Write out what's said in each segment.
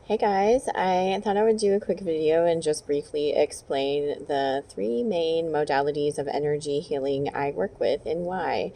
Hey guys, I thought I would do a quick video and just briefly explain the three main modalities of energy healing I work with and why.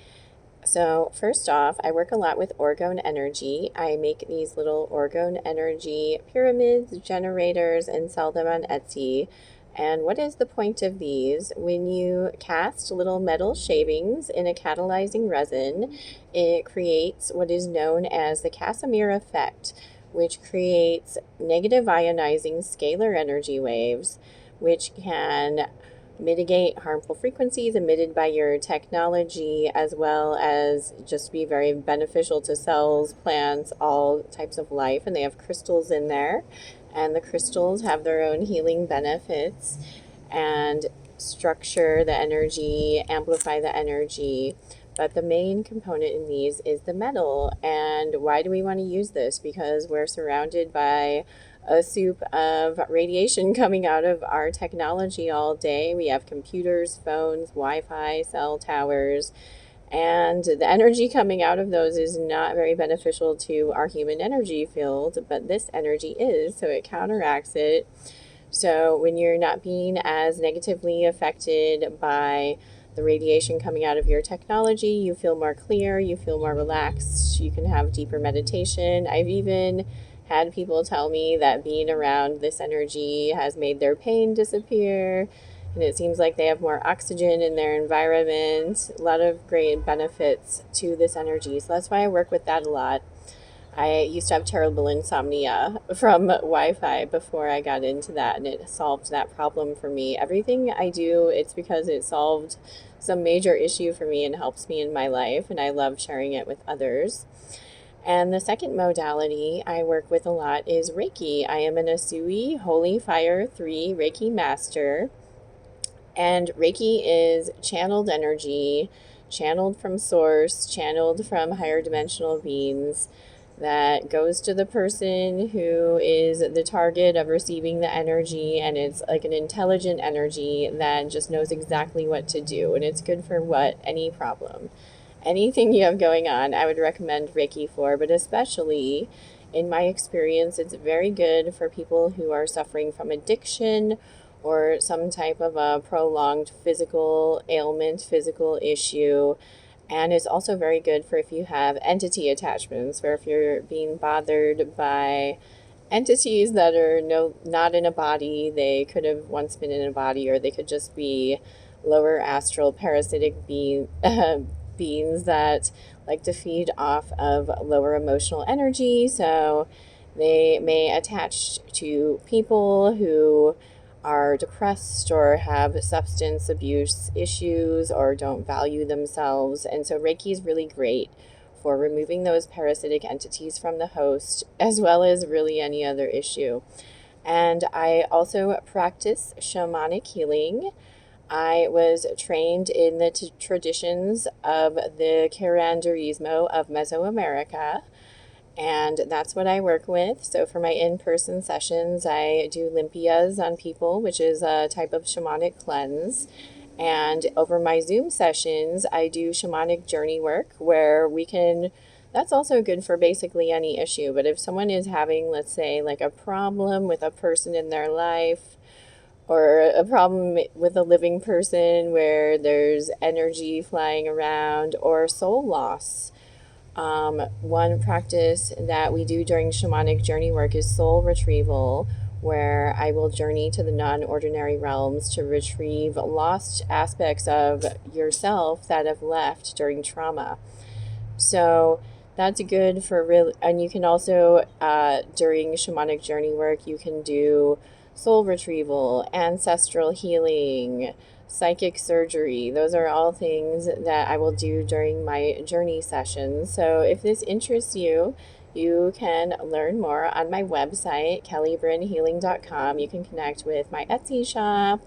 So first off, I work a lot with Orgone energy. I make these little Orgone energy pyramids, generators, and sell them on Etsy. And what is the point of these? When you cast little metal shavings in a catalyzing resin, it creates what is known as the Casimir effect, which creates negative ionizing scalar energy waves, which can mitigate harmful frequencies emitted by your technology, as well as just be very beneficial to cells, plants, all types of life. And they have crystals in there, and the crystals have their own healing benefits and structure the energy, amplify the energy. But the main component in these is the metal. And why do we want to use this? Because we're surrounded by a soup of radiation coming out of our technology all day. We have computers, phones, Wi-Fi, cell towers, and the energy coming out of those is not very beneficial to our human energy field, but this energy is, so it counteracts it. So when you're not being as negatively affected by the radiation coming out of your technology, you feel more clear, you feel more relaxed, you can have deeper meditation. I've even had people tell me that being around this energy has made their pain disappear, and it seems like they have more oxygen in their environment. A lot of great benefits to this energy. So that's why I work with that a lot. I used to have terrible insomnia from Wi-Fi before I got into that, and it solved that problem for me. Everything I do, it's because it solved some major issue for me and helps me in my life, and I love sharing it with others. And the second modality I work with a lot is Reiki. I am an Asui Holy Fire 3 Reiki master. And Reiki is channeled energy, channeled from source, channeled from higher dimensional beings, that goes to the person who is the target of receiving the energy. And it's like an intelligent energy that just knows exactly what to do. And it's good for any problem. Anything you have going on, I would recommend Reiki for, but especially in my experience, it's very good for people who are suffering from addiction or some type of a prolonged physical ailment, physical issue. And it's also very good for if you have entity attachments, or if you're being bothered by entities that are not in a body. They could have once been in a body, or they could just be lower astral parasitic beings that like to feed off of lower emotional energy. So they may attach to people who are depressed or have substance abuse issues or don't value themselves. And so Reiki is really great for removing those parasitic entities from the host, as well as really any other issue. And I also practice shamanic healing. I was trained in the traditions of the curanderismo of Mesoamerica, and that's what I work with. So for my in-person sessions, I do limpias on people, which is a type of shamanic cleanse. And over my Zoom sessions, I do shamanic journey work where that's also good for basically any issue. But if someone is having, let's say, like a problem with a person in their life, or a problem with a living person where there's energy flying around, or soul loss. One practice that we do during shamanic journey work is soul retrieval, where I will journey to the non-ordinary realms to retrieve lost aspects of yourself that have left during trauma. So that's good for real. And you can also, during shamanic journey work, you can do soul retrieval, ancestral healing, psychic surgery. Those are all things that I will do during my journey sessions. So if this interests you, you can learn more on my website, kellybrinhealing.com. You can connect with my Etsy shop,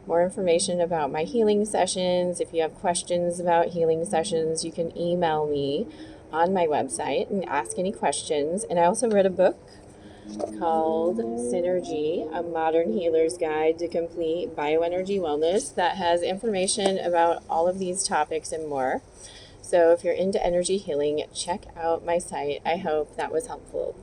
more information about my healing sessions. If you have questions about healing sessions, you can email me on my website and ask any questions. And I also wrote a book called Synergy, a modern healer's guide to complete bioenergy wellness, that has information about all of these topics and more. So if you're into energy healing, check out my site. I hope that was helpful.